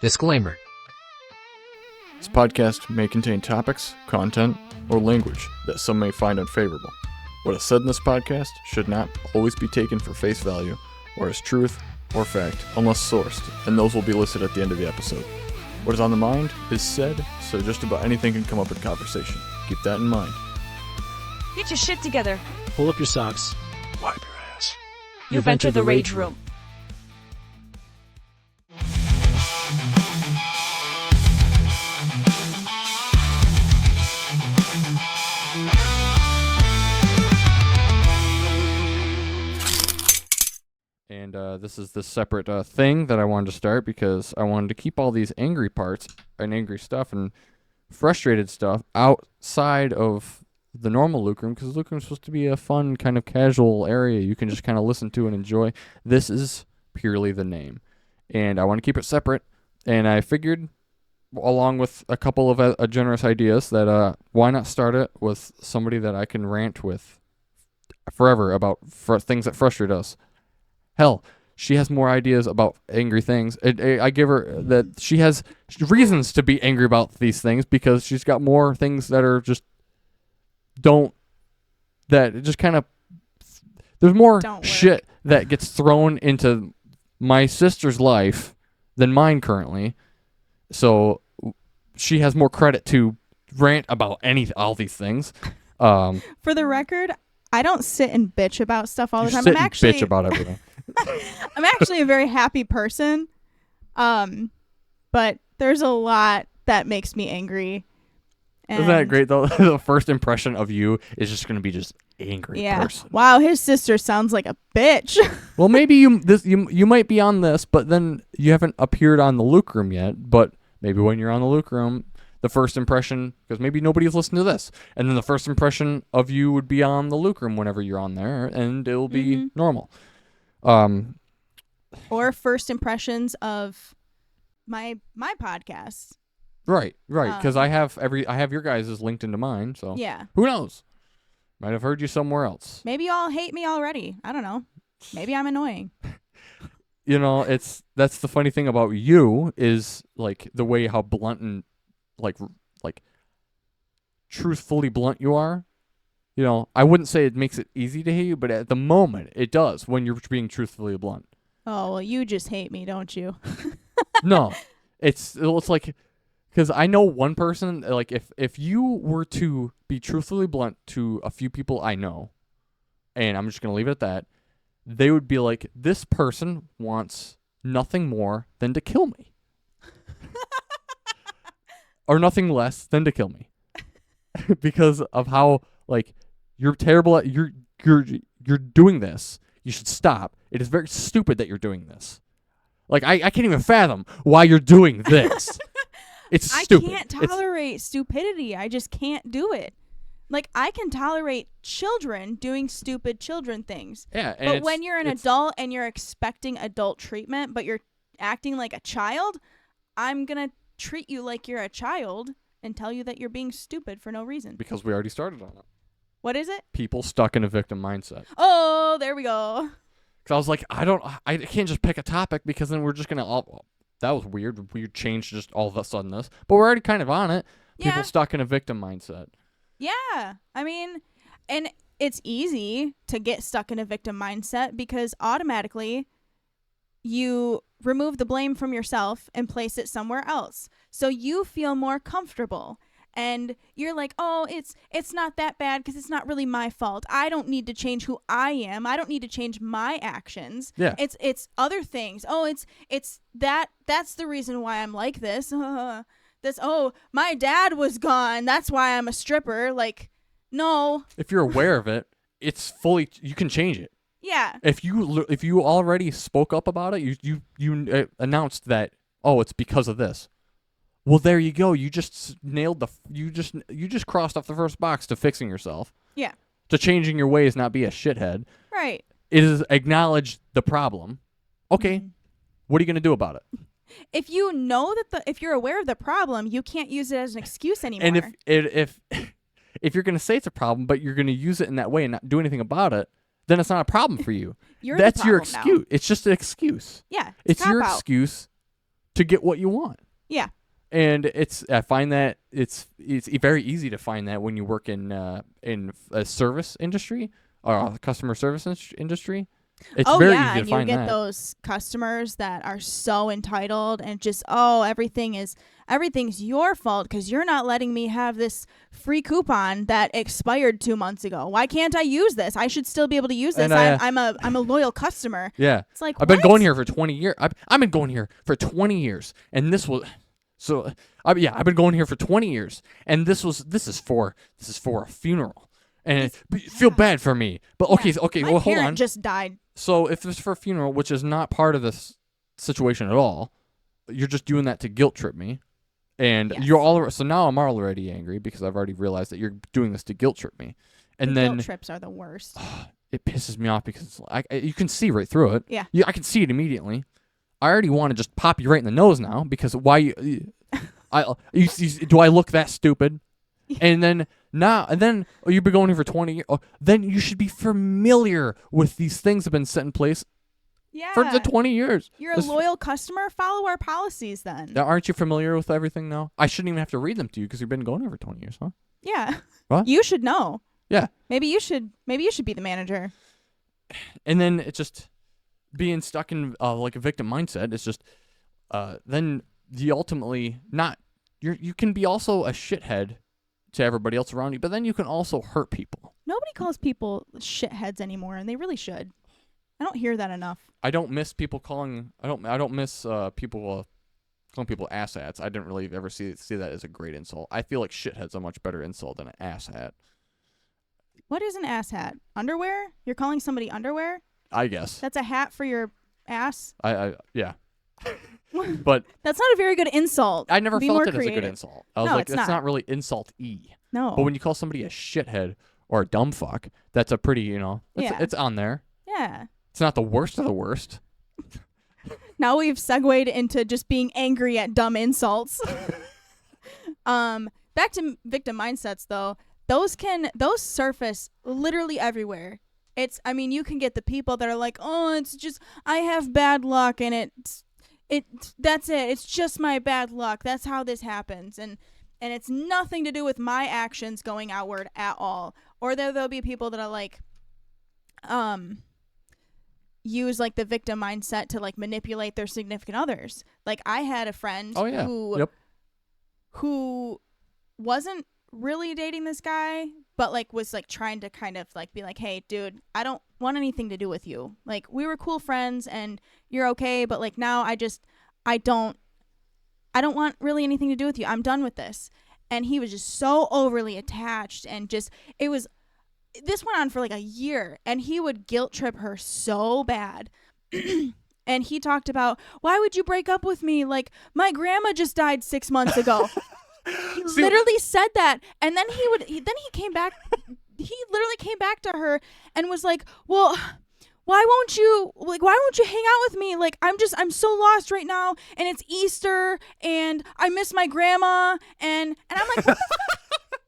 Disclaimer. This podcast may contain topics, content, or language that some may find unfavorable. What is said in this podcast should not always be taken for face value or as truth or fact unless sourced, and those will be listed at the end of the episode. What is on the mind is said, so just about anything can come up in conversation. Keep that in mind. Get your shit together. Pull up your socks. Wipe your ass. You've entered the Rage Room. And this is the separate thing that I wanted to start because I wanted to keep all these angry parts and angry stuff and frustrated stuff outside of the normal Luke Room, because Luke Room is supposed to be a fun, kind of casual area you can just kind of listen to and enjoy. This is purely the name. And I want to keep it separate. And I figured, along with a couple of generous ideas, that why not start it with somebody that I can rant with forever about things that frustrate us. Hell, she has more ideas about angry things. I give her that she has reasons to be angry about these things because she's got more things that are just there's more shit that gets thrown into my sister's life than mine currently. So she has more credit to rant about all these things. For the record, I don't sit and bitch about stuff all the time. I'm actually bitch about everything. I'm actually a very happy person, but there's a lot that makes me angry. Isn't that great though? The first impression of you is just going to be just angry person. Wow, his sister sounds like a bitch. Well, maybe you might be on this, but then you haven't appeared on the Luke Room yet. But maybe when you're on the Luke Room, the first impression, because maybe nobody's listened to this, and then the first impression of you would be on the Luke Room whenever you're on there, and it'll be normal. Or first impressions of my podcast. Right, because I have your guys' linked into mine, so yeah. Who knows? Might have heard you somewhere else. Maybe y'all hate me already. I don't know. Maybe I'm annoying. You know, that's the funny thing about you is like the way how blunt and like truthfully blunt you are. You know, I wouldn't say it makes it easy to hate you, but at the moment it does when you're being truthfully blunt. Oh, well, you just hate me, don't you? No, it's like, because I know one person, like if you were to be truthfully blunt to a few people I know, and I'm just going to leave it at that, they would be like, this person wants nothing more than to kill me. Or nothing less than to kill me. Because of how, like, you're terrible at, you're doing this. You should stop. It is very stupid that you're doing this. Like, I can't even fathom why you're doing this. It's stupid. I can't tolerate stupidity. I just can't do it. Like, I can tolerate children doing stupid children things. Yeah. But when you're an adult and you're expecting adult treatment, but you're acting like a child, I'm going to treat you like you're a child and tell you that you're being stupid for no reason. Because we already started on it. What is it? People stuck in a victim mindset. Oh, there we go. Because I was like, I can't just pick a topic because then we're just going to that was weird. Weird change just all of a sudden this. But we're already kind of on it. People stuck in a victim mindset. Yeah. I mean, and it's easy to get stuck in a victim mindset because automatically you remove the blame from yourself and place it somewhere else. So you feel more comfortable. And you're like, oh, it's not that bad because it's not really my fault. I don't need to change who I am. I don't need to change my actions. Yeah. It's other things. Oh, it's that's the reason why I'm like this. My dad was gone. That's why I'm a stripper. Like, no. If you're aware of it, you can change it. Yeah. If you already spoke up about it, you announced that, oh, it's because of this. Well, there you go. You just nailed you just crossed off the first box to fixing yourself. Yeah. To changing your ways, not be a shithead. Right. It is acknowledge the problem. Okay. What are you going to do about it? If you know that if you're aware of the problem, you can't use it as an excuse anymore. And if you're going to say it's a problem, but you're going to use it in that way and not do anything about it, then it's not a problem for you. That's your excuse. Now. It's just an excuse. Yeah. It's your out. excuse to get what you want. Yeah. And I find that it's very easy to find that when you work in a service industry or customer service industry. It's very easy to and find you get that. those customers that are so entitled and just everything's your fault because you're not letting me have this free coupon that expired 2 months ago. Why can't I use this? I should still be able to use this. And I'm a loyal customer. Yeah. It's like, I've been what? going here for 20 years. I've been going here for 20 years, and this was so. I've been going here for 20 years, and this is for a funeral, and feel bad for me. But okay, My well, hold parent on. just died. So if it's for a funeral, which is not part of this situation at all, you're just doing that to guilt trip me, and Yes. so now I'm already angry because I've already realized that you're doing this to guilt trip me, and The then guilt trips are the worst. it pisses me off because you can see right through it. Yeah. I can see it immediately. I already want to just pop you right in the nose now because why do I look that stupid? And then you've been going here for 20 years. Then you should be familiar with these things that have been set in place Yeah. for the 20 years. You're a loyal customer. Follow our policies then. Now, aren't you familiar with everything now? I shouldn't even have to read them to you because you've been going here for 20 years, huh? Yeah. What? You should know. Yeah. Maybe you should be the manager. And then it's just being stuck in like a victim mindset. It's just then you ultimately you can be also a shithead to everybody else around you, but then you can also hurt people. Nobody calls people shitheads anymore, and they really should. I don't hear that enough. I don't miss people calling. I don't miss people calling people asshats. I didn't really ever see that as a great insult. I feel like shithead's a much better insult than an asshat. What is an ass hat? Underwear? You're calling somebody underwear? I guess. That's a hat for your ass? Yeah. But that's not a very good insult. I never Be felt more it as a creative. good insult. I was No, like, it's it's not. not really insult-y. No. But when you call somebody a shithead or a dumb fuck, that's a pretty, it's on there. Yeah. It's not the worst of the worst. Now we've segued into just being angry at dumb insults. Back to victim mindsets though. Those surface literally everywhere. You can get the people that are like, "Oh, it's just I have bad luck and that's it. It's just my bad luck. That's how this happens." And it's nothing to do with my actions going outward at all. Or there'll be people that are like use like the victim mindset to like manipulate their significant others. Like I had a friend who wasn't really dating this guy, but like was like trying to kind of like be like, "Hey dude, I don't want anything to do with you. Like we were cool friends and you're okay, but like now I don't want really anything to do with you. I'm done with this." And he was just so overly attached and this went on for like a year, and he would guilt trip her so bad. And he talked about, "Why would you break up with me? Like my grandma just died 6 months ago." He literally said that. And then he came back. He literally came back to her and was like, "Well, why won't you hang out with me? Like I'm so lost right now, and it's Easter and I miss my grandma." And I'm like, what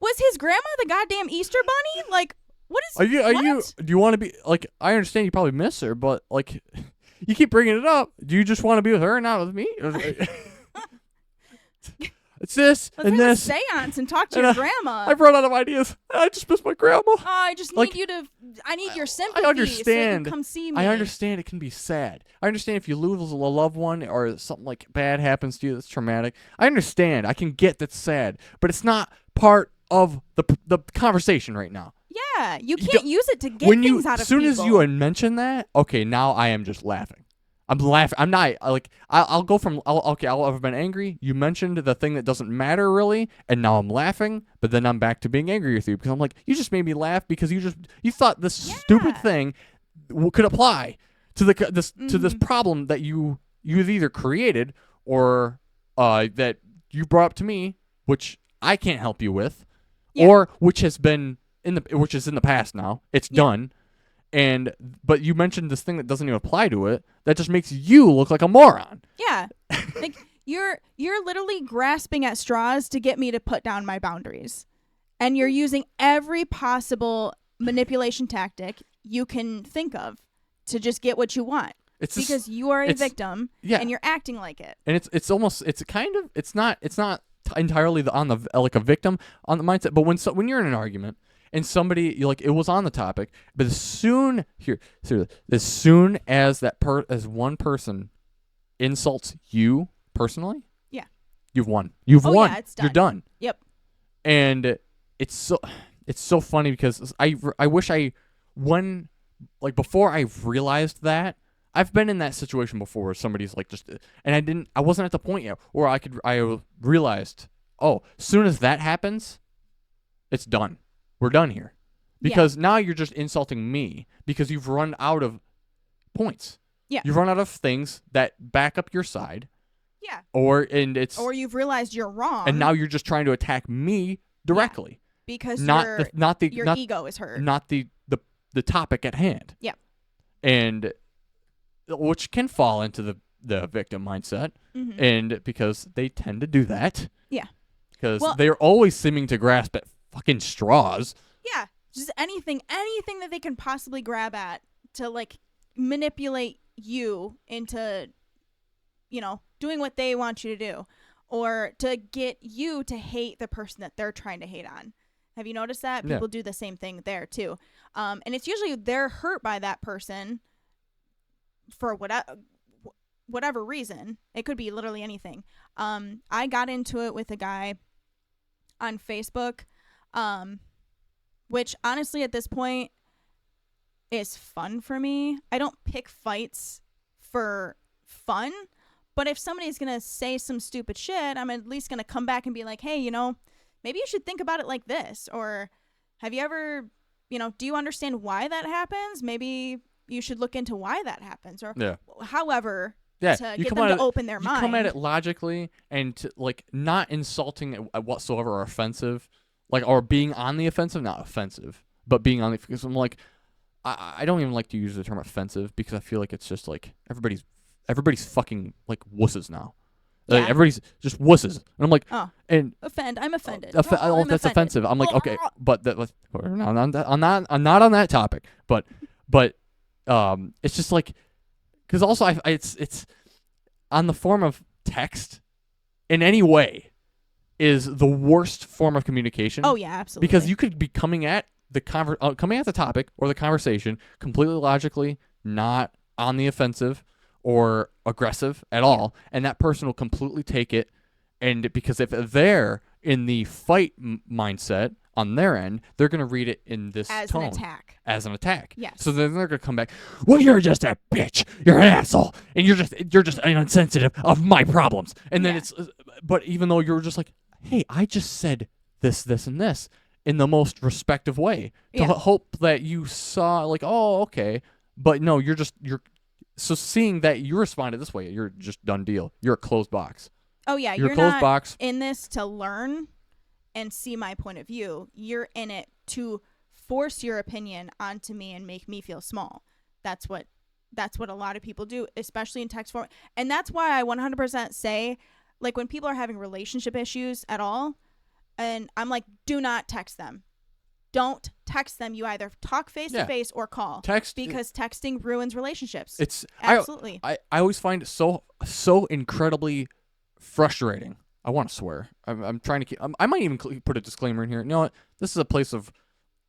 the was his grandma the goddamn Easter bunny? Like what is do you want to be like, I understand you probably miss her, but like you keep bringing it up. Do you just want to be with her and not with me? It's this Let's and have this. a seance and talk to your grandma. I've run out of ideas. I just miss my grandma. Oh, I just Like, need I need your sympathy. I understand. So you can come see me. I understand it can be sad. I understand if you lose a loved one or something like bad happens to you that's traumatic. I understand. I can get that's sad, but it's not part of the conversation right now. Yeah, you can't use it to get things out of people. As soon as you mention that, okay, now I am just laughing. I'm laughing. I'm not like I'll go from I'll have been angry. You mentioned the thing that doesn't matter really, and now I'm laughing. But then I'm back to being angry with you because I'm like, you just made me laugh because you thought this stupid thing could apply to to this problem that you've either created or that you brought up to me, which I can't help you with, or which is in the past now. It's done. But you mentioned this thing that doesn't even apply to it. That just makes you look like a moron. Yeah. Like you're literally grasping at straws to get me to put down my boundaries. And you're using every possible manipulation tactic you can think of to just get what you want. It's just, because you are a it's- victim yeah, and you're acting like it. and it's almost it's not entirely on the like a victim on the mindset, but when you're in an argument and somebody you like it was on the topic, but as soon as as one person insults you personally, Yeah. you've won. You've Oh, won. yeah, it's You're done. done. Yep. And it's so funny because I wish before I realized that. I've been in that situation before where somebody's like and I wasn't at the point yet where I realized, oh, as soon as that happens, it's done. We're done here. Because now you're just insulting me because you've run out of points. Yeah. You've run out of things that back up your side. Yeah. Or you've realized you're wrong. and now you're just trying to attack me directly. Because Not your ego is hurt. Not the topic at hand. Yeah. And which can fall into the victim mindset, Mm-hmm. and because they tend to do that. Yeah. Because they're always seeming to grasp at fucking straws. Yeah. Just anything that they can possibly grab at to like manipulate you into, doing what they want you to do, or to get you to hate the person that they're trying to hate on. Have you noticed that? Yeah. People do the same thing there too. And it's usually they're hurt by that person for whatever reason. It could be literally anything. I got into it with a guy on Facebook, which honestly at this point is fun for me. I don't pick fights for fun, but if somebody's going to say some stupid shit, I'm at least going to come back and be like, hey, maybe you should think about it like this. Or have you ever, do you understand why that happens? Maybe you should look into why that happens, or however, to get them to open their mind. You come at it logically and to, like, not insulting whatsoever or offensive, or being on the offensive, not offensive, but being on the, because I'm like, I don't even like to use the term offensive because I feel like it's just like everybody's fucking like wusses now. Like, Yeah. everybody's just wusses, and I'm like, I'm offended. that's I'm offended. offensive. I'm like, okay, but I'm not on that topic. But it's just like, because also it's on the form of text in any way is the worst form of communication. Oh yeah, absolutely. Because you could be coming at the topic or the conversation completely logically, not on the offensive or aggressive at all, and that person will completely take it. And because if they're in the fight mindset on their end, they're going to read it in this tone. As an attack. Yes. So then they're going to come back, well, you're just a bitch. You're an asshole. And you're just insensitive of my problems. And then but even though you're just like, hey, I just said this, and this in the most respectful way to hope that you saw like, oh, okay. But no, so seeing that you responded this way, you're just done deal. You're a closed box. Oh yeah, you're you're closed not box. In this to learn and see my point of view. You're in it to force your opinion onto me and make me feel small. That's what a lot of people do, especially in text form. And that's why I 100% say, like, when people are having relationship issues at all, and I'm like, do not text them. Don't text them. You either talk face to face or call. Because texting ruins relationships. It's absolutely. I always find it so incredibly frustrating. I want to swear. I'm trying to keep. I might even put a disclaimer in here. You know what? This is a place of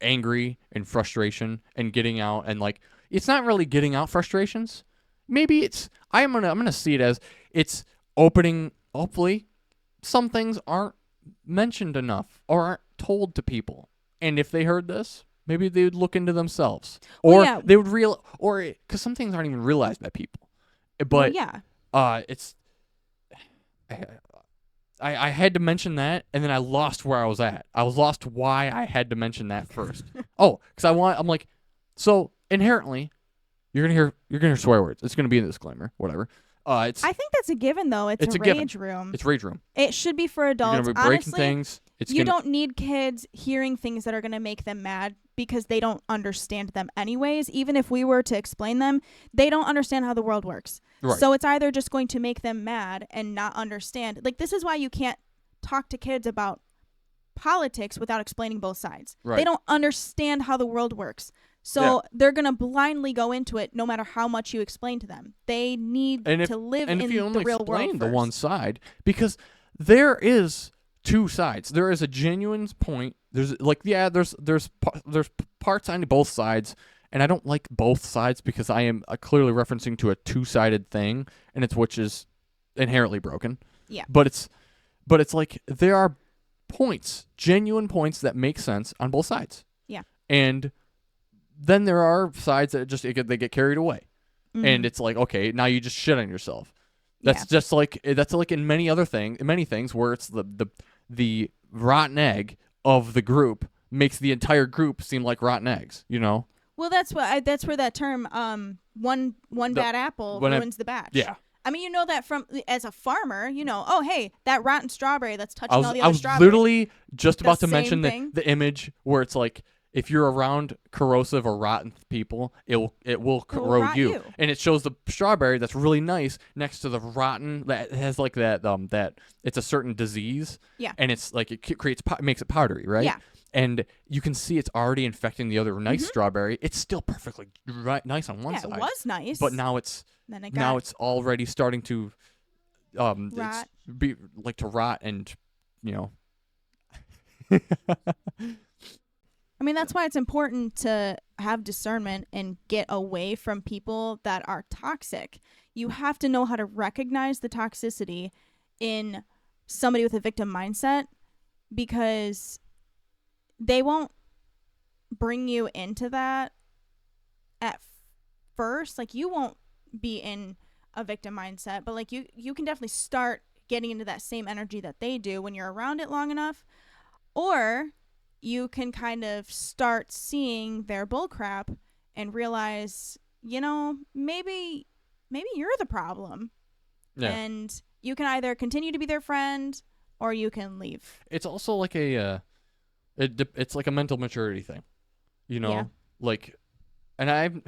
angry and frustration and getting out, and like, it's not really getting out frustrations. Maybe it's. I'm gonna see it as it's opening. Hopefully, some things aren't mentioned enough or aren't told to people. And if they heard this, maybe they would look into themselves, or they would or because some things aren't even realized by people. But it's. I had to mention that, and then I lost where I was at. I was lost why I had to mention that first. Because I'm like, so inherently, you're gonna hear swear words. It's gonna be in the disclaimer, whatever. I think that's a given though. It's a rage room. It's rage room. It should be for adults. You're gonna be breaking things. You don't need kids hearing things that are going to make them mad because they don't understand them anyways. Even if we were to explain them, they don't understand how the world works. Right. So it's either just going to make them mad and not understand. Like, this is why you can't talk to kids about politics without explaining both sides. Right. They don't understand how the world works. So they're going to blindly go into it no matter how much you explain to them. They need to live in if you only the real world explain the first. one side, because there is two sides. There is a genuine point. There's like there's parts on both sides, and I don't like both sides because I am clearly referencing to a two-sided thing, and which is inherently broken. Yeah. But it's like there are genuine points that make sense on both sides. Yeah. And then there are sides that they get carried away. Mm-hmm. And it's like, okay, now you just shit on yourself. That's like in many things where it's the rotten egg of the group makes the entire group seem like rotten eggs, you know? Well, that's where that term one bad apple ruins the batch. Yeah. I mean, you know that from as a farmer, you know, oh hey, that rotten strawberry that's touching all the I other was strawberries. literally just about to same mention thing. the image where it's like if you're around corrosive or rotten people, it will corrode rot you. you. And it shows the strawberry that's really nice next to the rotten that has like that it's a certain disease. Yeah. And it's like it makes it powdery, right? Yeah. And you can see it's already infecting the other nice strawberry. It's still perfectly nice on one Yeah, side. it was nice. But now it's already starting to rot. to rot and you know. I mean, that's why it's important to have discernment and get away from people that are toxic. You have to know how to recognize the toxicity in somebody with a victim mindset, because they won't bring you into that at first. Like, you won't be in a victim mindset, but like you can definitely start getting into that same energy that they do when you're around it long enough. Or you can kind of start seeing their bullcrap and realize, you know, maybe you're the problem. Yeah. And you can either continue to be their friend or you can leave. It's also like it's like a mental maturity thing, you know. Yeah. Like, and I've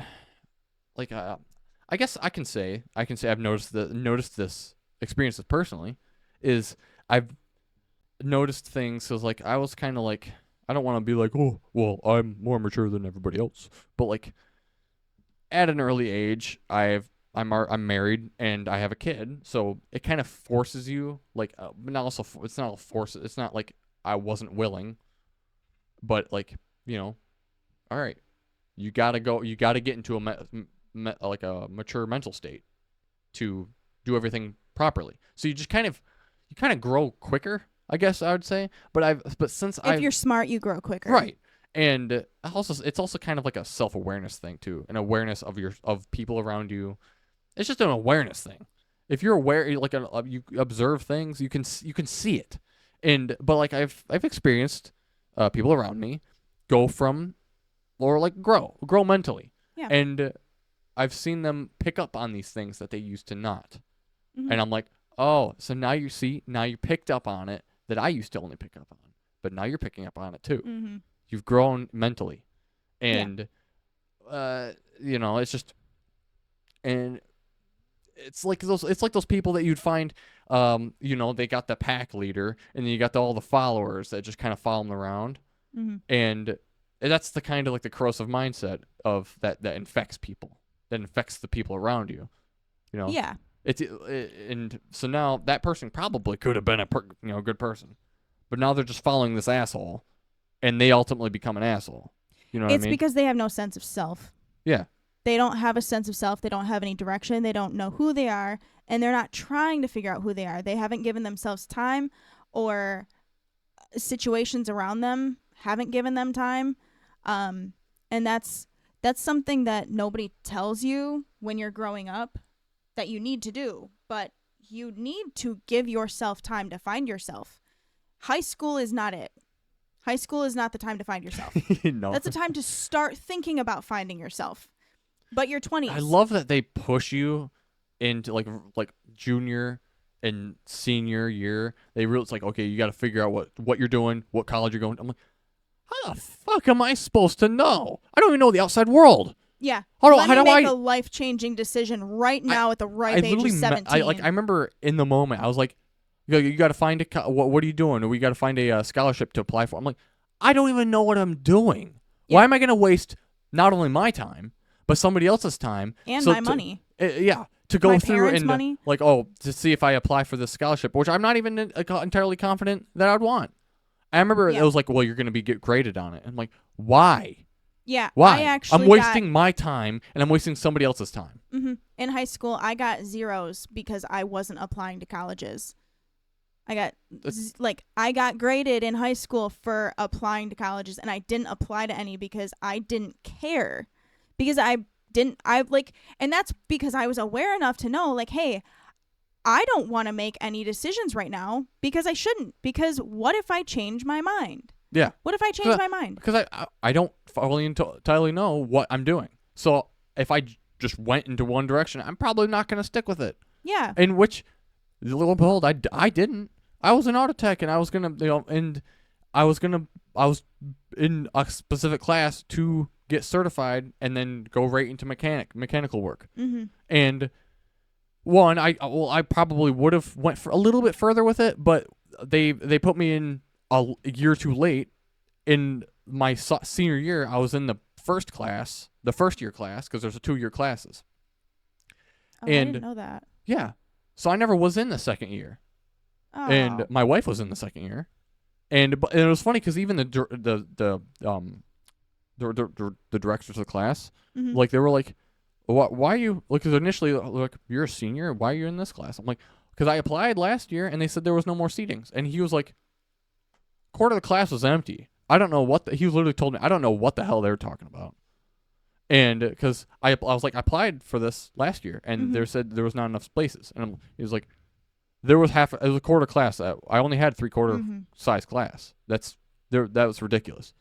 like I guess I can say I've noticed this experience this personally is I've noticed things. So like I was kind of like, I don't want to be like, oh well, I'm more mature than everybody else, but like at an early age I'm married and I have a kid, so it kind of forces you like, but not also it's not a force. It's not like I wasn't willing, but like, you know, all right, you gotta get into like a mature mental state to do everything properly. So you kind of grow quicker, I guess I would say. But since if you're smart, you grow quicker. Right. And also it's also kind of like a self-awareness thing too, an awareness of people around you. It's just an awareness thing. If you're aware, like you observe things, you can see it. But like I've experienced people around me go from or like grow mentally. Yeah. And I've seen them pick up on these things that they used to not. Mm-hmm. And I'm like, oh, so now you picked up on it that I used to only pick up on. But now you're picking up on it too. Mm-hmm. You've grown mentally. And you know, it's just, and it's like those people that you'd find, you know, they got the pack leader and then you got all the followers that just kind of follow them around. Mm-hmm. And that's the kind of like the corrosive mindset of that infects people, that infects the people around you, you know? Yeah. And so now that person probably could have been a good person, but now they're just following this asshole and they ultimately become an asshole. You know what I mean? It's because they have no sense of self. Yeah. They don't have a sense of self. They don't have any direction. They don't know who they are, and they're not trying to figure out who they are. They haven't given themselves time, or situations around them haven't given them time. And that's something that nobody tells you when you're growing up that you need to do, but you need to give yourself time to find yourself. High school is not it. High school is not the time to find yourself. No. That's the time to start thinking about finding yourself. But your 20s. I love that they push you into like junior and senior year. It's like, okay, you got to figure out what you're doing, what college you're going to. I'm like, how the fuck am I supposed to know? I don't even know the outside world. Yeah. How Let me do make I a life-changing decision right now at the right age of 17. I remember in the moment, I was like, you got to find what are you doing? Or we got to find a scholarship to apply for. I'm like, I don't even know what I'm doing. Yeah. Why am I going to waste not only my time, but somebody else's time. And So my money. Yeah, to go My through parents' and money. like, to see if I apply for this scholarship, which I'm not even entirely confident that I'd want. I remember Yeah. it was like, well, you're going to be get graded on it. I'm like, why? Yeah, Why? I actually I'm wasting my time and I'm wasting somebody else's time. in high school, I got zeros because I wasn't applying to colleges. I got graded in high school for applying to colleges, and I didn't apply to any because I didn't care. Because and that's because I was aware enough to know, like, hey, I don't want to make any decisions right now because I shouldn't. Because what if I change my mind? Yeah. What if I change my mind? Because I don't fully entirely know what I'm doing. So if I just went into one direction, I'm probably not going to stick with it. Yeah. In which, lo and behold, I didn't. I was in auto tech, and I was gonna, and I was in a specific class to get certified, and then go right into mechanical work. And one, I probably would have went for a little bit further with it, but they put me in a year too late. In my senior year, I was in the first year class, because there's 2-year classes. Oh, I didn't know that. Yeah, so I never was in the second year. Oh. And my wife was in the second year, and it was funny because even the directors of the class, like, they were like, why are you? Because initially, like, you're a senior, why are you in this class? I'm like, because I applied last year and they said there was no more seatings, and he was like, quarter of the class was empty. I don't know what he literally told me. I don't know what the hell they were talking about. And because I was like, I applied for this last year, and they said there was not enough places, and he was like, it was a quarter class. I only had 3/4 size class. That was ridiculous.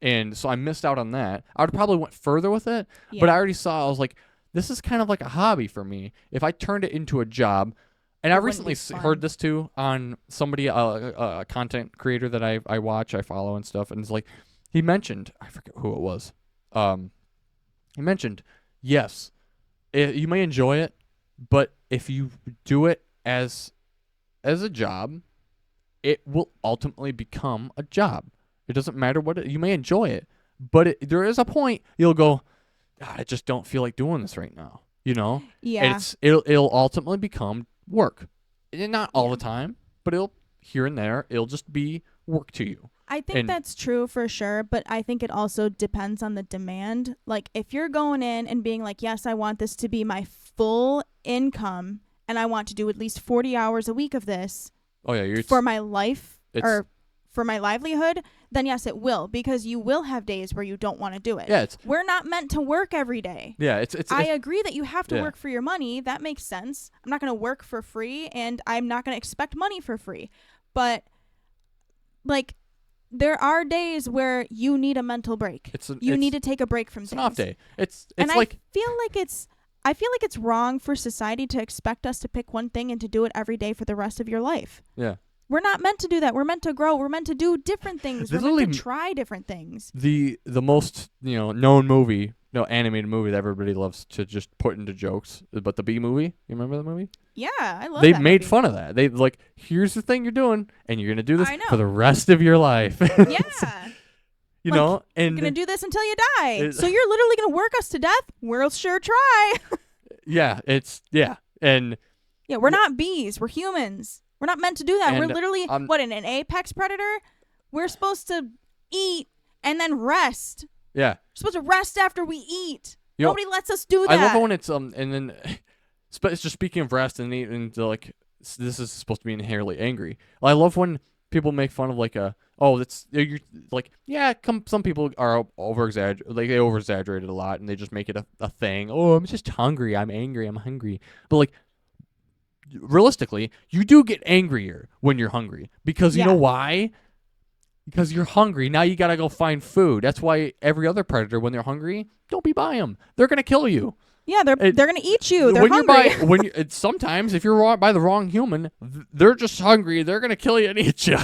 And so I missed out on that. I would probably went further with it, but I already saw, I was like, this is kind of like a hobby for me. If I turned it into a job, and I recently heard this too on somebody, a content creator that I watch, I follow and stuff, and it's like, he mentioned, I forget who it was. He mentioned, yes, you may enjoy it, but if you do it as a job, it will ultimately become a job. It doesn't matter you may enjoy it, but there is a point you'll go, God, I just don't feel like doing this right now. Yeah. And it'll ultimately become work. And not all the time, but here and there, it'll just be work to you. I think that's true for sure, but I think it also depends on the demand. Like, if you're going in and being like, yes, I want this to be my full income, and I want to do at least 40 hours a week of this for my life or for my livelihood, then yes, it will, because you will have days where you don't want to do it. Yeah, we're not meant to work every day. Yeah, I agree that you have to work for your money. That makes sense. I'm not going to work for free, and I'm not going to expect money for free. But, like, there are days where you need a mental break. You need to take a break from things. It's an off day. I feel like it's wrong for society to expect us to pick one thing and to do it every day for the rest of your life. Yeah. We're not meant to do that. We're meant to grow. We're meant to do different things. We're meant to try different things. The most known movie, animated movie that everybody loves to just put into jokes, but the Bee Movie. You remember the movie? Yeah, I love. They made fun of that. They like, here's the thing you're doing, and you're gonna do this for the rest of your life. Yeah. And you're gonna do this until you die. So you're literally gonna work us to death. We'll sure try. And we're not bees. We're humans. We're not meant to do that. We're literally an apex predator. We're supposed to eat and then rest. Yeah. We're supposed to rest after we eat. Nobody lets us do that. I love it when it's and then it's just speaking of rest and like, this is supposed to be inherently angry. I love when people make fun of like you're like, some people are they over exaggerate it a lot, and they just make it a thing. Oh, I'm just hungry. I'm angry. I'm hungry. But like, realistically, you do get angrier when you're hungry, because you know why? Because you're hungry. Now you gotta go find food. That's why every other predator, when they're hungry, don't be by them. They're gonna kill you. Yeah, they're gonna eat you. They're hungry. Sometimes if you're by the wrong human, they're just hungry. They're gonna kill you and eat you.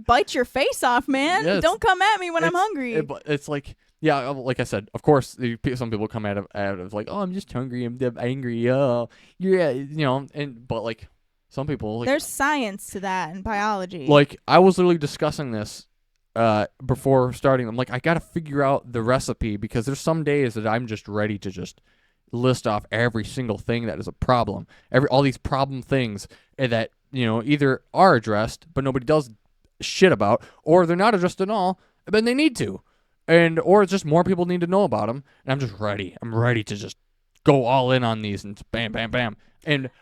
Bite your face off, man. Don't come at me when I'm hungry. It's like, like I said, of course, some people come out of like, oh, I'm just hungry. I'm angry. But like, some people, like, there's science to that in biology. Like, I was literally discussing this before starting. I'm like, I gotta figure out the recipe because there's some days that I'm just ready to just list off every single thing that is a problem, all these problem things that either are addressed but nobody does shit about, or they're not addressed at all, but they need to, or it's just more people need to know about them, and I'm just ready. I'm ready to just go all in on these and bam, bam, bam,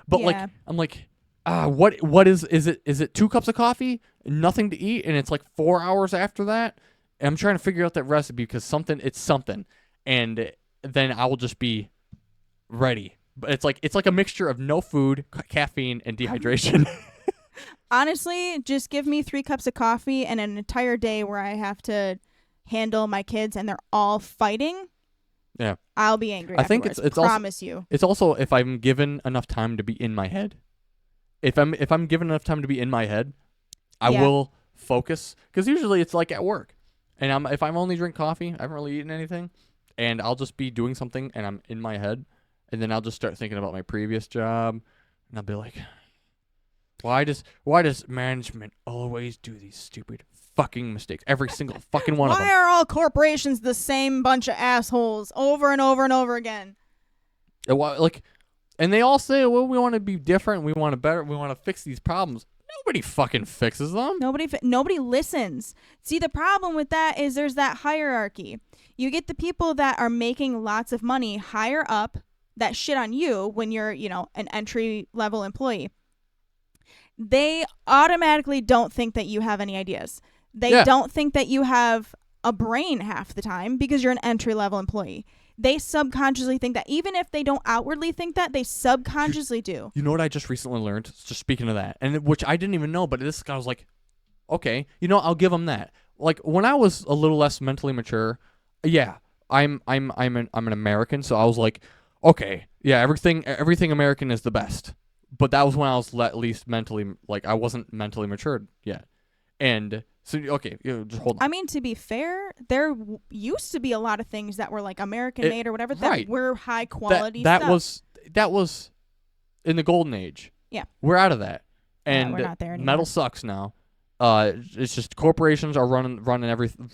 but like Yeah. I'm like, what is it? Is it 2 cups of coffee, nothing to eat, and it's like 4 hours after that? And I'm trying to figure out that recipe because it's something, and then I will just be ready. But it's like a mixture of no food, caffeine, and dehydration. Honestly, just give me 3 cups of coffee and an entire day where I have to handle my kids and they're all fighting. Yeah. I'll be angry. I think afterwards. it's also promise you. it's also if I'm given enough time to be in my head. If I'm given enough time to be in my head, I Yeah. will focus, because usually it's like at work, and if I'm only drink coffee, I haven't really eaten anything, and I'll just be doing something and I'm in my head, and then I'll just start thinking about my previous job, and I'll be like, why does management always do these stupid fucking mistakes? Every single fucking one of Why them. are all corporations the same bunch of assholes over and over and over again? And they all say, well, we want to be different, we want to fix these problems. Nobody fucking fixes them. Nobody listens. See, the problem with that is there's that hierarchy. You get the people that are making lots of money higher up that shit on you when you're, an entry level employee. They automatically don't think that you have any ideas. They don't think that you have a brain half the time because you're an entry level employee. They subconsciously think that, even if they don't outwardly think that, they subconsciously do. You know what I just recently learned? Just speaking of that, and which I didn't even know, but this guy was like, okay, I'll give him that. Like when I was a little less mentally mature, yeah, I'm an American, so I was like, okay, yeah, everything American is the best. But that was when I was at least mentally, like, I wasn't mentally matured yet. And so, okay, just hold on. I mean, to be fair, there used to be a lot of things that were like American made or whatever that were high quality stuff. That was in the golden age. Yeah. We're out of that. And we're not there anymore. metal sucks now. It's just corporations are running everything.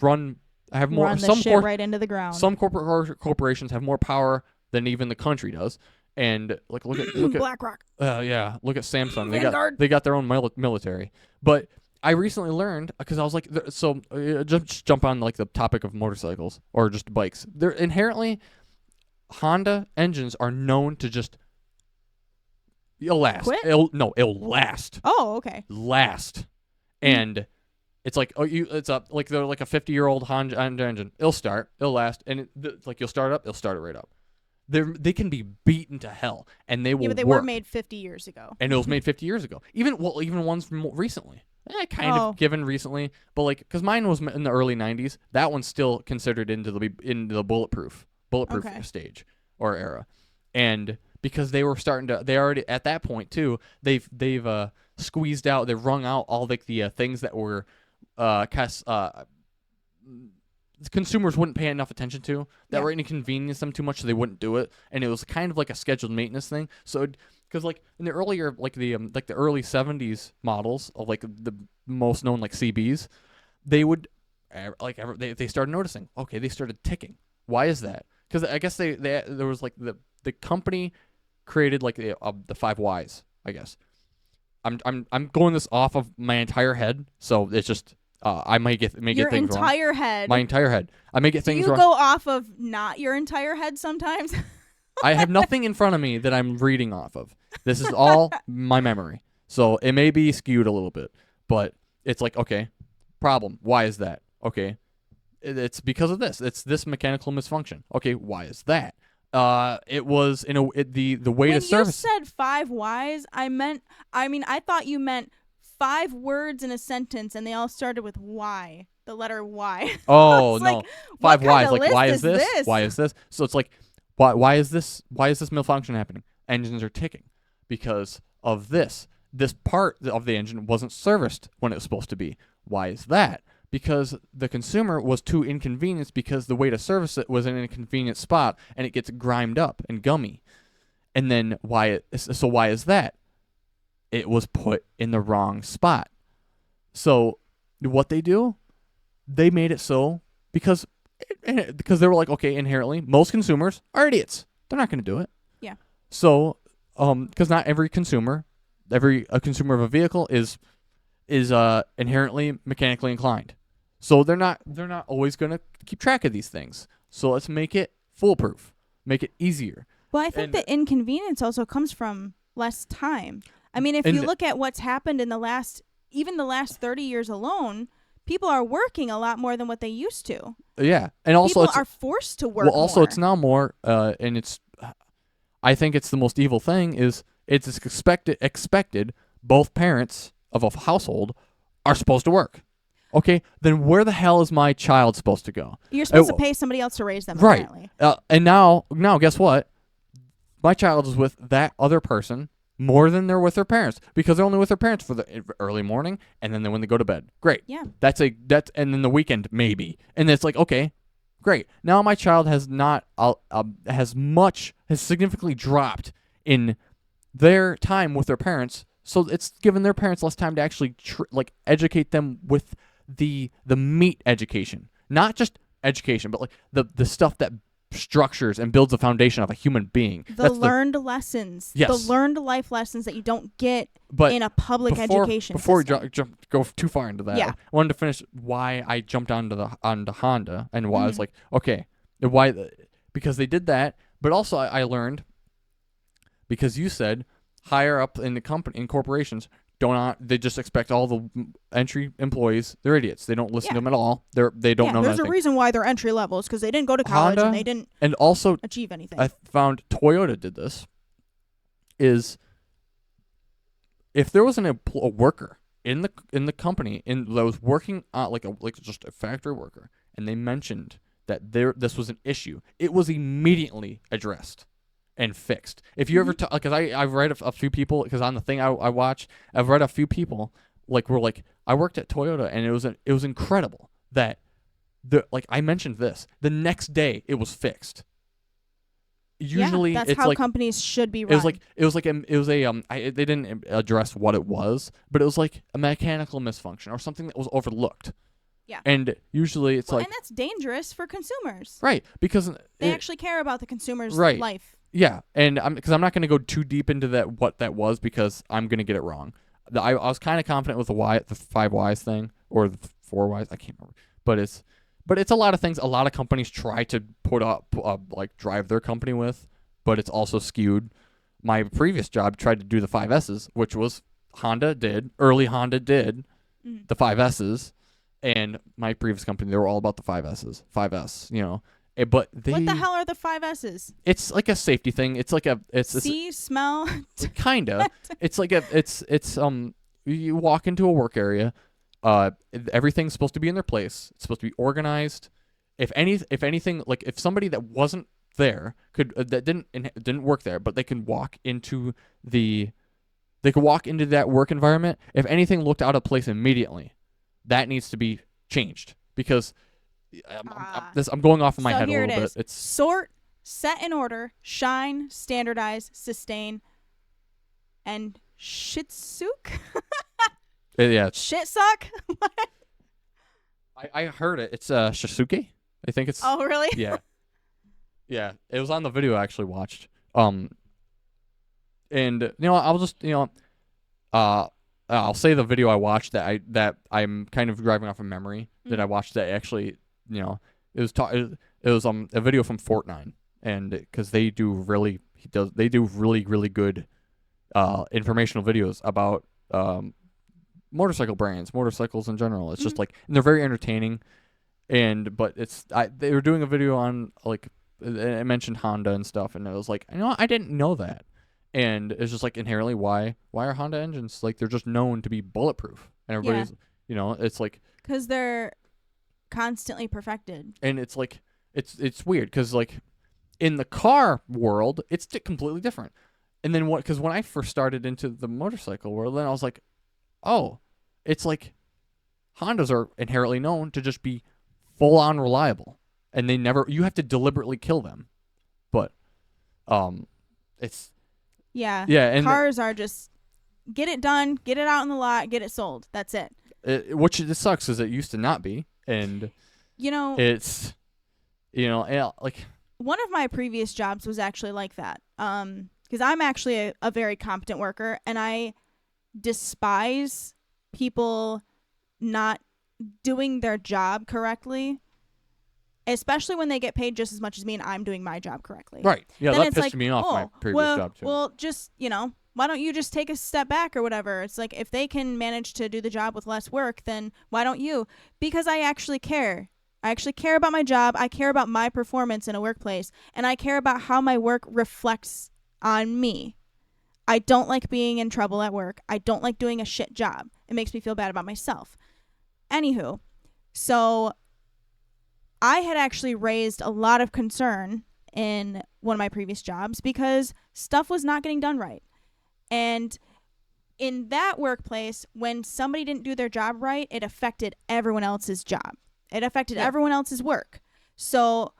Have more. Run the some shit right into the ground. Some corporations have more power than even the country does. And like look at BlackRock. Yeah, look at Samsung. Vanguard. They got their own military. But I recently learned, because I was like, just jump on like the topic of motorcycles or just bikes. They're inherently, Honda engines are known to just, it'll last. Quit? It'll last. Oh, okay. Last. And it's like, they're like a 50-year-old Honda engine. It'll start, it'll last, and like you'll start it up, it'll start it right up. They can be beaten to hell, and they will. Yeah, but they work. were made 50 years ago. And it was made 50 years ago. Even ones from recently. Kind of given recently, but like, because mine was in the early 90s. That one's still considered into the bulletproof stage or era, and because they were they already at that point too. They've squeezed out, they've wrung out all the things that were consumers wouldn't pay enough attention to, that were inconvenience them too much, so they wouldn't do it, and it was kind of like a scheduled maintenance thing. So because like in the earlier the early 70s models of like the most known like CBs, they would they started noticing, okay, they started ticking. Why is that? Because I guess there was like the company created like the 5 whys, I guess. I'm going this off of my entire head, so it's just I may get things wrong. Your entire head. My entire head. I may get things wrong. Do you go off of not your entire head sometimes? I have nothing in front of me that I'm reading off of. This is all my memory. So it may be skewed a little bit, but it's like, okay, problem. Why is that? Okay, it's because of this. It's this mechanical misfunction. Okay, why is that? It was the way when to service. When you said 5 whys, I thought you meant 5 words in a sentence, and they all started with Y, the letter Y. Oh no, like, 5 whys. Like, list why is this? Why is this? So it's like, why is this malfunction happening? Engines are ticking because of this. This part of the engine wasn't serviced when it was supposed to be. Why is that? Because the consumer was too inconvenienced, because the way to service it was in an inconvenient spot, and it gets grimed up and gummy. And then why is that? It was put in the wrong spot. So what they do they made it so because they were like, okay, inherently, most consumers are idiots. They're not going to do it. Yeah. So, because not every consumer, a consumer of a vehicle is inherently mechanically inclined. So they're not always going to keep track of these things. So let's make it foolproof, make it easier. Well, I think the inconvenience also comes from less time. I mean, if you look at what's happened in the last 30 years alone, people are working a lot more than what they used to. Yeah, and also people are forced to work. Well, also more. it's now more, and it's. I think it's the most evil thing is it's expected both parents of a household are supposed to work. Okay, then where the hell is my child supposed to go? You're supposed to pay somebody else to raise them, right? Apparently. And now guess what? My child is with that other person more than they're with their parents because they're only with their parents for the early morning and then when they go to bed. Great. Yeah. And then the weekend maybe. And it's like, okay, great. Now my child has not has significantly dropped in their time with their parents, so it's given their parents less time to actually educate them with the meat education, not just education, but like the stuff that structures and builds the foundation of a human being. The learned lessons. Yes. The learned life lessons that you don't get in a public education before system. we go too far into that, Yeah. I wanted to finish why I jumped onto Honda and why I was like, okay, because they did that, but also I learned because you said higher up in the company in corporations they just expect all the entry employees. They're idiots. They don't listen to them at all. They don't know there's nothing. a reason why they're entry levels because they didn't go to college Honda, and they didn't and also achieve anything. I found Toyota did this. Is if there was a worker in the company that was working like just a factory worker, and they mentioned that this was an issue, it was immediately addressed and fixed. If you ever because I've read a few people, because on the thing I watch, I've read a few people were like, I worked at Toyota and it was incredible that I mentioned this, the next day it was fixed. Usually that's it's how like companies should be run. They didn't address what it was, but it was like a mechanical misfunction or something that was overlooked. Yeah. And usually it's and that's dangerous for consumers. Right, because they actually care about the consumer's right. life. Yeah, and because I'm not going to go too deep into what that was because I'm going to get it wrong. I was kind of confident with the 5 whys thing or the 4 whys. I can't remember, but it's a lot of things. A lot of companies try to put up drive their company with, but it's also skewed. My previous job tried to do the 5 S's, which was early Honda did the 5 S's, and my previous company they were all about the 5 S's, 5S, But what the hell are the 5 S's? It's like a safety thing. It's like see, smell. Kinda. It's like you walk into a work area. Everything's supposed to be in their place. It's supposed to be organized. If anything, like if somebody that wasn't there that didn't work there, but they can walk into that work environment. If anything looked out of place immediately, that needs to be changed because. I'm going off in my head a little bit. It's sort, set in order, shine, standardize, sustain, and shitsuk. Yeah. Shit suck. I heard it. It's Shisuke. I think it's. Oh really? Yeah. Yeah. It was on the video I actually watched. And I'll just I'll say the video I watched that I'm kind of driving off of memory that I watched that actually. It was a video from Fortnite, and because they do really really good informational videos about motorcycle brands, motorcycles in general. It's just and they're very entertaining, but they were doing a video on I mentioned Honda and stuff, and it was like, I didn't know that, and it's just like inherently why are Honda engines they're just known to be bulletproof, and everybody's it's like because they're constantly perfected, and it's like it's weird because in the car world it's completely different, and then because when I first started into the motorcycle world, then I was like, oh, it's like Hondas are inherently known to just be full on reliable, and you have to deliberately kill them, but it's and cars are just get it done, get it out in the lot, get it sold, that's it. Which it sucks because it used to not be. and You know, it's like one of my previous jobs was actually like that. Because I'm actually a very competent worker, and I despise people not doing their job correctly, especially when they get paid just as much as me and I'm doing my job correctly. right. Yeah, Then that it's pissed like, me off my oh, previous job too. well, just, why don't you just take a step back or whatever? It's like, if they can manage to do the job with less work, then why don't you? Because I actually care. I actually care about my job. I care about my performance in a workplace, and I care about how my work reflects on me. I don't like being in trouble at work. I don't like doing a shit job. It makes me feel bad about myself. Anywho, so I had actually raised a lot of concern in one of my previous jobs because stuff was not getting done right. And in that workplace, when somebody didn't do their job right, it affected everyone else's job. It affected everyone else's work. So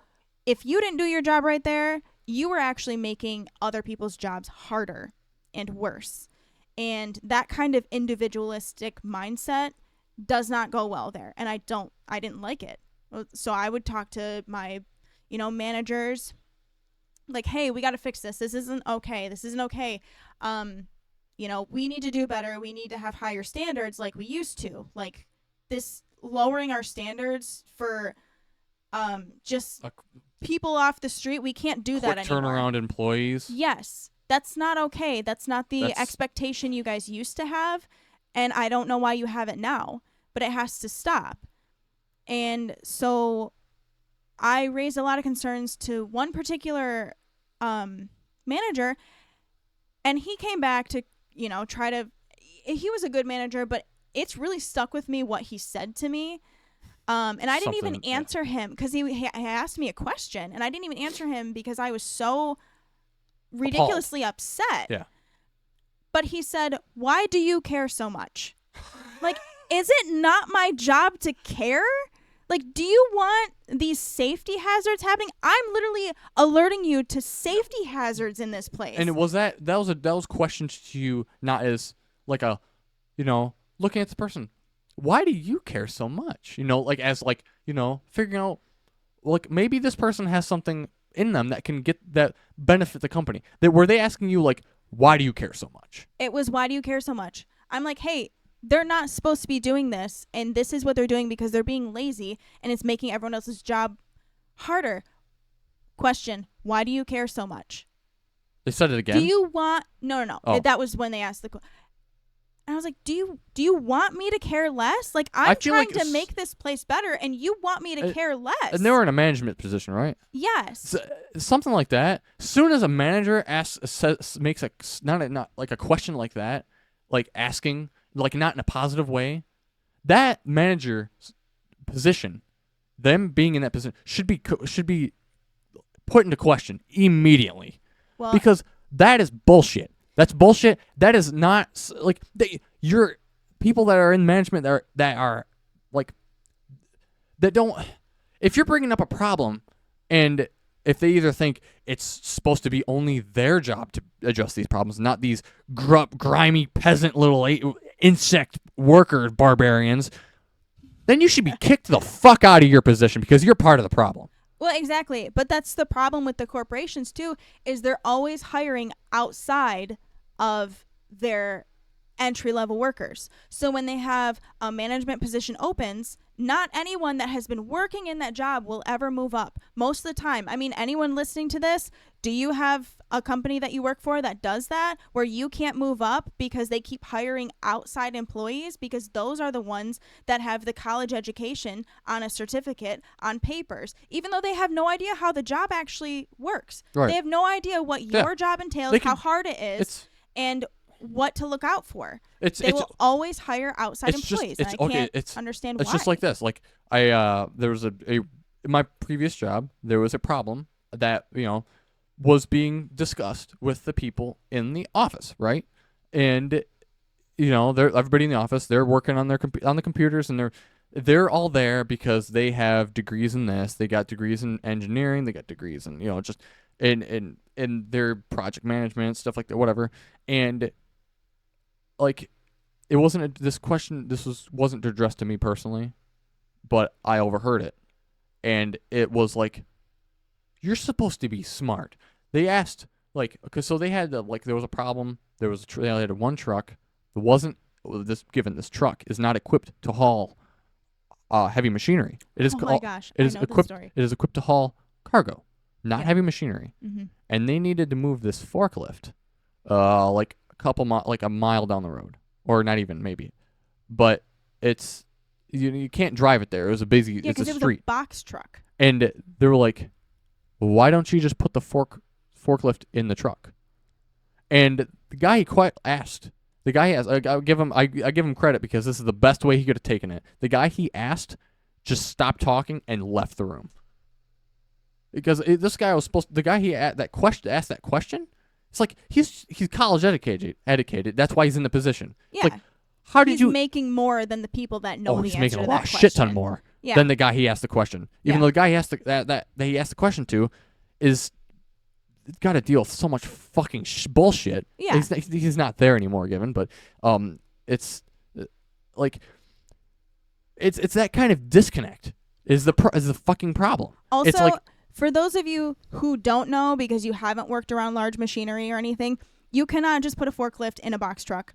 if you didn't do your job right there, you were actually making other people's jobs harder and worse. And that kind of individualistic mindset does not go well there. And I didn't like it. So I would talk to my, managers, like, hey, we got to fix this. This isn't okay. This isn't okay. We need to do better. We need to have higher standards like we used to. Like, this lowering our standards for just people off the street, we can't do that anymore. Turnaround employees. Yes. That's not okay. That's not the expectation you guys used to have. And I don't know why you have it now, but it has to stop. And so I raised a lot of concerns to one particular manager, and he came back to, try to, he was a good manager, but it's really stuck with me what he said to me. And I didn't even answer him because he asked me a question, and I didn't even answer him because I was so ridiculously upset. Yeah. But he said, "Why do you care so much?" Like, is it not my job to care? Like, do you want these safety hazards happening? I'm literally alerting you to safety hazards in this place. And was that was questions to you, not as like a, looking at the person. Why do you care so much? Figuring out, like, maybe this person has something in them that can that benefit the company. Were they asking you, like, why do you care so much? It was, why do you care so much? I'm like, hey, they're not supposed to be doing this, and this is what they're doing because they're being lazy, and it's making everyone else's job harder. Question, why do you care so much? They said it again? Do you want... No. Oh. That was when they asked the question. And I was like, do you want me to care less? Like, I'm trying to make this place better, and you want me to care less. And they were in a management position, right? Yes. So, something like that. As soon as a manager makes not like a question like that, like asking, like not in a positive way, that manager's position, them being in that position, should be put into question immediately. Well, because that is bullshit. That's bullshit. That is not like you're people that are in management that are like that don't. If you're bringing up a problem, and if they either think it's supposed to be only their job to address these problems, not these grimy peasant little insect worker barbarians, then you should be kicked the fuck out of your position because you're part of the problem. Well, exactly. But that's the problem with the corporations, too, is they're always hiring outside of their entry-level workers. So when they have a management position opens, not anyone that has been working in that job will ever move up. Most of the time. I mean, anyone listening to this, do you have a company that you work for that does that, where you can't move up because they keep hiring outside employees? Because those are the ones that have the college education on a certificate, on papers, even though they have no idea how the job actually works. Right. They have no idea what your job entails, how hard it is, and what to look out for. They will always hire outside employees. And I can't understand why. It's just like this. Like there was in my previous job, there was a problem that was being discussed with the people in the office, right? And everybody in the office, they're working on on the computers, and they're all there because they have degrees in this. They got degrees in engineering. They got degrees in just in their project management, stuff like that, whatever. And like, it wasn't this question. This wasn't addressed to me personally, but I overheard it. And it was like, you're supposed to be smart. They asked, like, because so they had, there was a problem. There was they had one truck that wasn't, this truck is not equipped to haul heavy machinery. It is Oh my gosh, it I is know this equipped. story. It is equipped to haul cargo, not Yeah. heavy machinery. Mm-hmm. And they needed to move this forklift, like a mile down the road, or not even maybe, but it's you can't drive it there. It was a busy, Yeah, it's a because it was street, a box truck. and they were like, why don't you just put the forklift in the truck? And the guy quite asked. The guy asked. I give him credit because this is the best way he could have taken it. The guy he asked just stopped talking and left the room. Because this guy was supposed. The guy he asked that question. It's like he's college educated. That's why he's in the position. Yeah. It's like, how did he's you? making more than the people that know the he's answer making a to lot, that shit ton question. more Yeah. than the guy he asked the question. Even Yeah. though the guy he asked that he asked the question to is got to deal with so much fucking bullshit. Yeah. He's not there anymore, given, but it's like it's that kind of disconnect is the fucking problem. Also, It's like, for those of you who don't know because you haven't worked around large machinery or anything, you cannot just put a forklift in a box truck.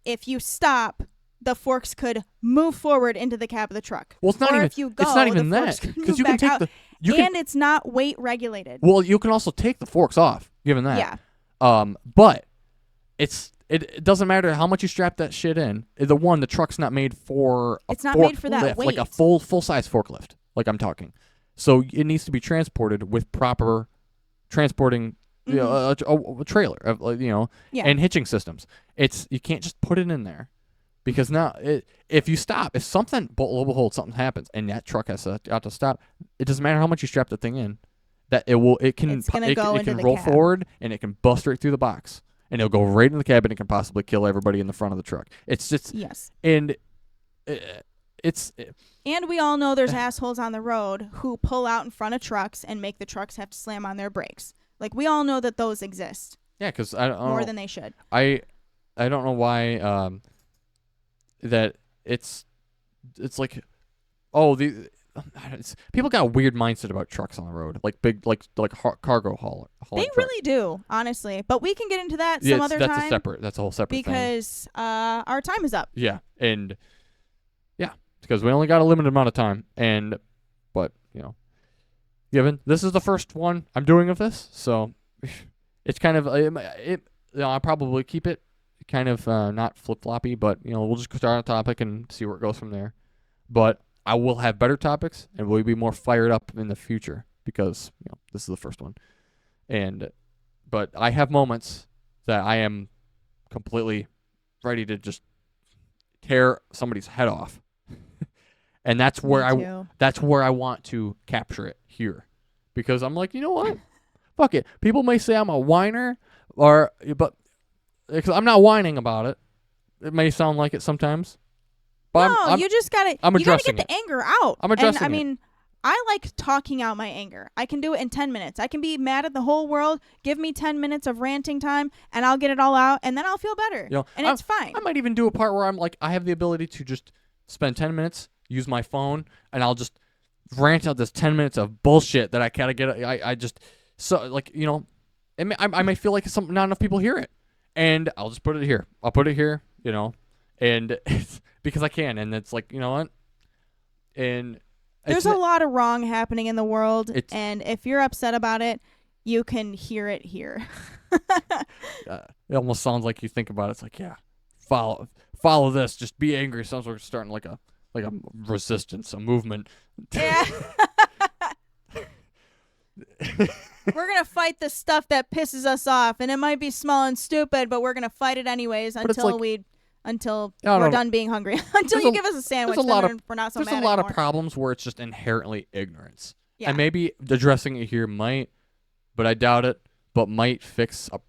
If you stop, the forks could move forward into the cab of the truck. well, it's not or even. if you go, It's not even the forks that could move because you can back take out, the. You can, and it's not weight regulated. well, you can also take the forks off, given that. Yeah. But it doesn't matter how much you strap that shit in. The truck's not made for a It's not made for that forklift, like a weight. full size forklift, like I'm talking. So it needs to be transported with proper transporting, a trailer, Yeah. and hitching systems. You can't just put it in there, because now if you stop, if something something happens and that truck has to stop, it doesn't matter how much you strap the thing in, that it can It's gonna go it into can the roll cab. forward and it can bust right through the box and it'll go right in the cab and it can possibly kill everybody in the front of the truck. It's just Yes. and it's And we all know there's assholes on the road who pull out in front of trucks and make the trucks have to slam on their brakes. Like, we all know that those exist yeah, because I don't more know. than they should. I don't know why that it's like, people got a weird mindset about trucks on the road, like big like cargo hauling They trucks. really do, honestly. But we can get into that Yeah, some other that's time that's a whole separate thing. because our time is up. Yeah, and because we only got a limited amount of time, but given this is the first one I'm doing of this, so it's kind of I'll probably keep it kind of not flip floppy, but we'll just start on a topic and see where it goes from there. But I will have better topics and we'll be more fired up in the future because this is the first one, but I have moments that I am completely ready to just tear somebody's head off. And that's where I want to capture it here, because I'm like, you know what? Fuck it. People may say I'm a whiner, but because I'm not whining about it. It may sound like it sometimes, but No, you just gotta. You gotta get the anger out. I'm addressing and, I it. mean, I like talking out my anger. I can do it in 10 minutes. I can be mad at the whole world. Give me 10 minutes of ranting time, and I'll get it all out, and then I'll feel better. And it's fine. I might even do a part where I'm like, I have the ability to just spend 10 minutes, use my phone, and I'll just rant out this 10 minutes of bullshit that I gotta get. I just I might feel like not enough people hear it, and I'll just put it here. I'll put it here, and it's because I can, and it's like, you know what, and There's a lot of wrong happening in the world, and if you're upset about it, you can hear it here. It almost sounds like you think about it. It's like, yeah, follow this. Just be angry. Sounds like we're starting like a resistance, a movement. Yeah. We're going to fight the stuff that pisses us off, and it might be small and stupid, but we're going to fight it anyways until we're done being hungry. Until you give us a sandwich, then we're not so mad There's a lot anymore. of problems where it's just inherently ignorance. Yeah. And maybe addressing it here might, but I doubt it, but might fix a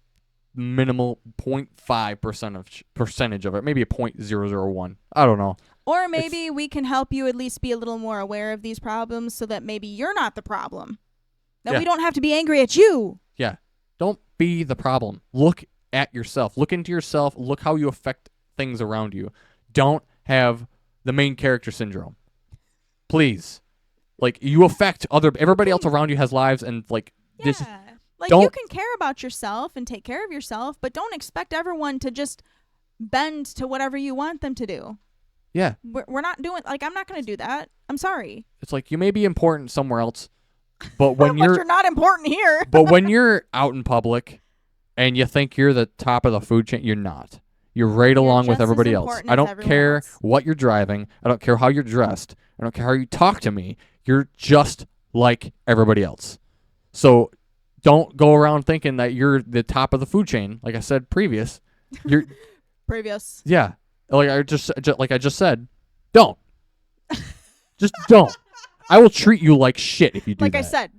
minimal 0.5% percentage of it, maybe a 0.001. I don't know. Or maybe we can help you at least be a little more aware of these problems so that maybe you're not the problem. That we don't have to be angry at you. Yeah. Don't be the problem. Look at yourself. Look into yourself. Look how you affect things around you. Don't have the main character syndrome. Please. Like, you affect everybody else around you has lives, and like this. Yeah. Like, don't- you can care about yourself and take care of yourself, but don't expect everyone to just bend to whatever you want them to do. Yeah. We're not doing, like, I'm not going to do that. I'm sorry. It's like, you may be important somewhere else, but when But you're not important here. but when you're out in public and you think you're the top of the food chain, you're not. You're right along with just as everybody else. important I as don't everyone care else. what you're driving. I don't care how you're dressed. I don't care how you talk to me. You're just like everybody else. So don't go around thinking that you're the top of the food chain. Like I said previous, you're Previous. yeah. Like I just said, don't. Just don't. I will treat you like shit if you do Like that. I said,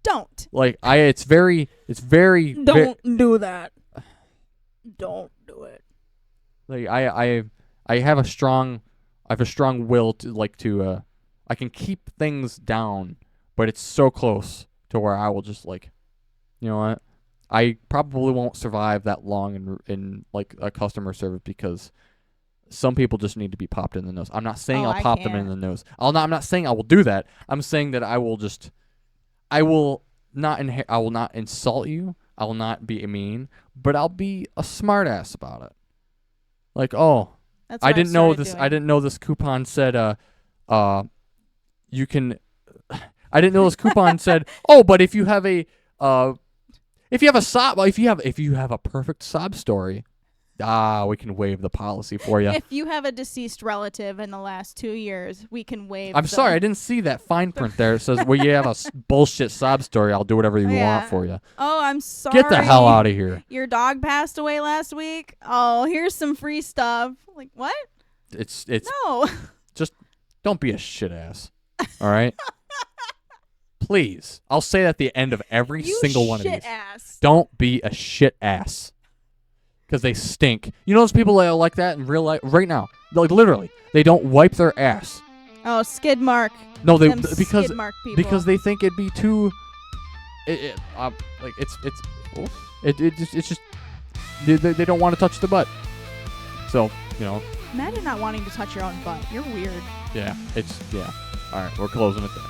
don't. Like it's very Don't do that. Don't do it. like I have a strong will to I can keep things down, but it's so close to where I will just like, you know what? I probably won't survive that long in like a customer service because some people just need to be popped in the nose. I'm not saying Oh, I'll I pop them in can't. the nose. I'm not saying I will do that. I'm saying that I will not insult you. I will not be mean, but I'll be a smartass about it. Like, oh, That's I what didn't I've know started this. doing. I didn't know this coupon said you can. I didn't know this coupon said, oh, but if you have a perfect sob story, we can waive the policy for you. If you have a deceased relative in the last 2 years, we can waive. I'm sorry, I didn't see that fine print there. It says, well, you have a bullshit sob story. I'll do whatever you Yeah. want for you. Oh, I'm sorry. Get the hell out of here. Your dog passed away last week. Oh, here's some free stuff. Like, what? It's No. just don't be a shit ass. All right? Please. I'll say that at the end of every You single one of shit these. ass. Don't be a shit ass. Because they stink. You know those people that are like that in real life right now? Like literally, they don't wipe their ass. Oh, skid mark. No, Them skid mark people. because they think it'd be too. It's just they don't want to touch the butt. So Imagine not wanting to touch your own butt. You're weird. yeah. All right, we're closing it there.